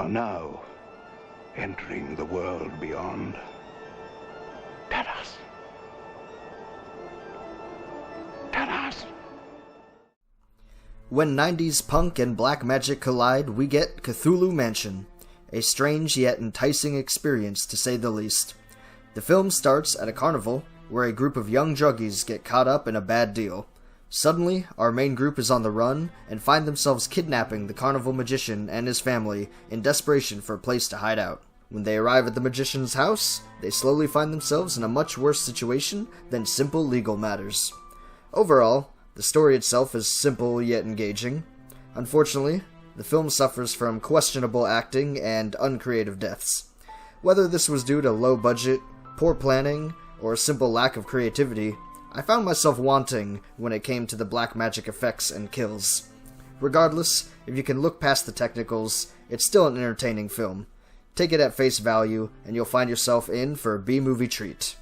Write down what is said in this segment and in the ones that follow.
are now entering the world beyond. Tell us. Tell us. When 90s punk and black magic collide, we get Cthulhu Mansion, a strange yet enticing experience to say the least. The film starts at a carnival where a group of young druggies get caught up in a bad deal. Suddenly, our main group is on the run and find themselves kidnapping the carnival magician and his family in desperation for a place to hide out. When they arrive at the magician's house, they slowly find themselves in a much worse situation than simple legal matters. Overall, the story itself is simple yet engaging. Unfortunately, the film suffers from questionable acting and uncreative deaths. Whether this was due to low budget, poor planning, or a simple lack of creativity, I found myself wanting when it came to the black magic effects and kills. Regardless, if you can look past the technicals, it's still an entertaining film. Take it at face value, and you'll find yourself in for a B-movie treat.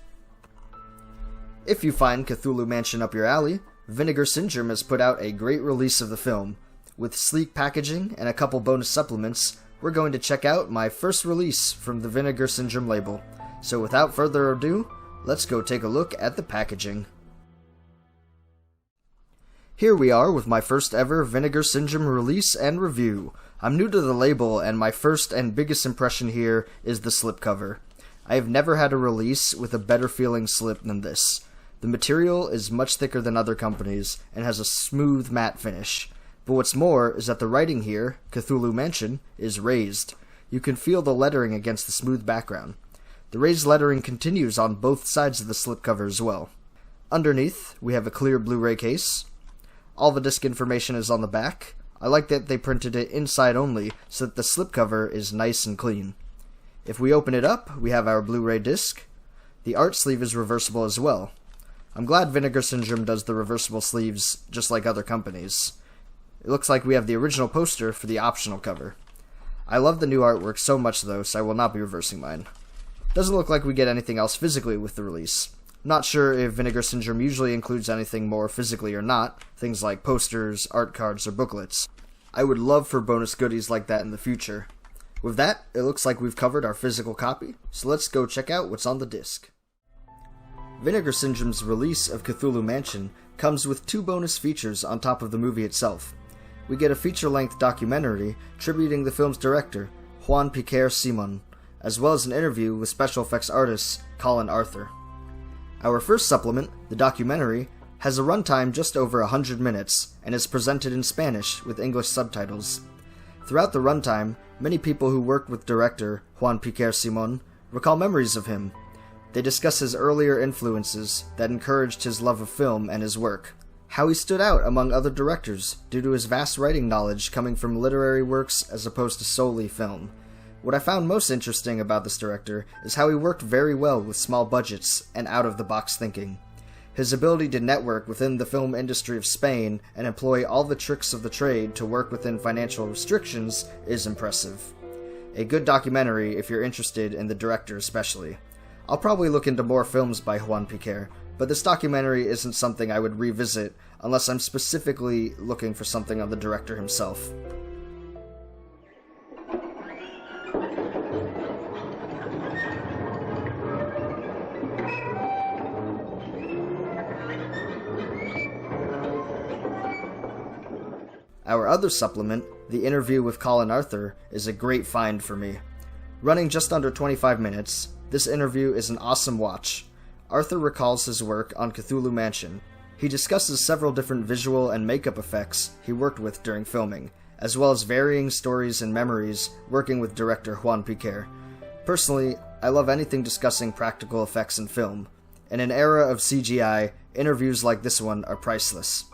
If you find Cthulhu Mansion up your alley, Vinegar Syndrome has put out a great release of the film. With sleek packaging and a couple bonus supplements, we're going to check out my first release from the Vinegar Syndrome label. So without further ado, let's go take a look at the packaging. Here we are with my first ever Vinegar Syndrome release and review. I'm new to the label, and my first and biggest impression here is the slipcover. I have never had a release with a better feeling slip than this. The material is much thicker than other companies, and has a smooth matte finish. But what's more is that the writing here, Cthulhu Mansion, is raised. You can feel the lettering against the smooth background. The raised lettering continues on both sides of the slipcover as well. Underneath, we have a clear Blu-ray case. All the disc information is on the back. I like that they printed it inside only, so that the slipcover is nice and clean. If we open it up, we have our Blu-ray disc. The art sleeve is reversible as well. I'm glad Vinegar Syndrome does the reversible sleeves just like other companies. It looks like we have the original poster for the optional cover. I love the new artwork so much though, so I will not be reversing mine. Doesn't look like we get anything else physically with the release. Not sure if Vinegar Syndrome usually includes anything more physically or not, things like posters, art cards, or booklets. I would love for bonus goodies like that in the future. With that, it looks like we've covered our physical copy, so let's go check out what's on the disc. Vinegar Syndrome's release of Cthulhu Mansion comes with 2 bonus features on top of the movie itself. We get a feature-length documentary tributing the film's director, Juan Piquer Simon, as well as an interview with special effects artist Colin Arthur. Our first supplement, the documentary, has a runtime just over 100 minutes and is presented in Spanish with English subtitles. Throughout the runtime, many people who worked with director Juan Piquer Simon recall memories of him. They discuss his earlier influences that encouraged his love of film and his work, how he stood out among other directors due to his vast writing knowledge coming from literary works as opposed to solely film. What I found most interesting about this director is how he worked very well with small budgets and out-of-the-box thinking. His ability to network within the film industry of Spain and employ all the tricks of the trade to work within financial restrictions is impressive. A good documentary if you're interested in the director especially. I'll probably look into more films by Juan Piquer, but this documentary isn't something I would revisit unless I'm specifically looking for something on the director himself. Our other supplement, the interview with Colin Arthur, is a great find for me. Running just under 25 minutes, this interview is an awesome watch. Arthur recalls his work on Cthulhu Mansion. He discusses several different visual and makeup effects he worked with during filming, as well as varying stories and memories working with director Juan Piquer. Personally, I love anything discussing practical effects in film. In an era of CGI, interviews like this one are priceless.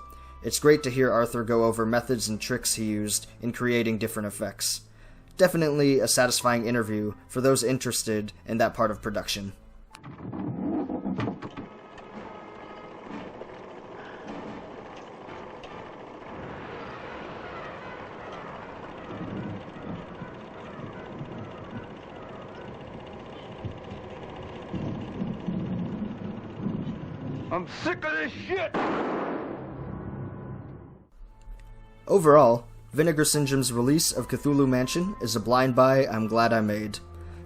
It's great to hear Arthur go over methods and tricks he used in creating different effects. Definitely a satisfying interview for those interested in that part of production. I'm sick of this shit! Overall, Vinegar Syndrome's release of Cthulhu Mansion is a blind buy I'm glad I made.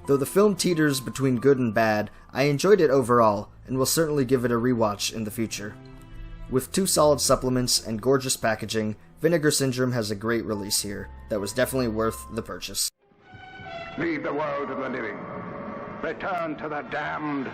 Though the film teeters between good and bad, I enjoyed it overall, and will certainly give it a rewatch in the future. With 2 solid supplements and gorgeous packaging, Vinegar Syndrome has a great release here that was definitely worth the purchase. Leave the world of the living. Return to the damned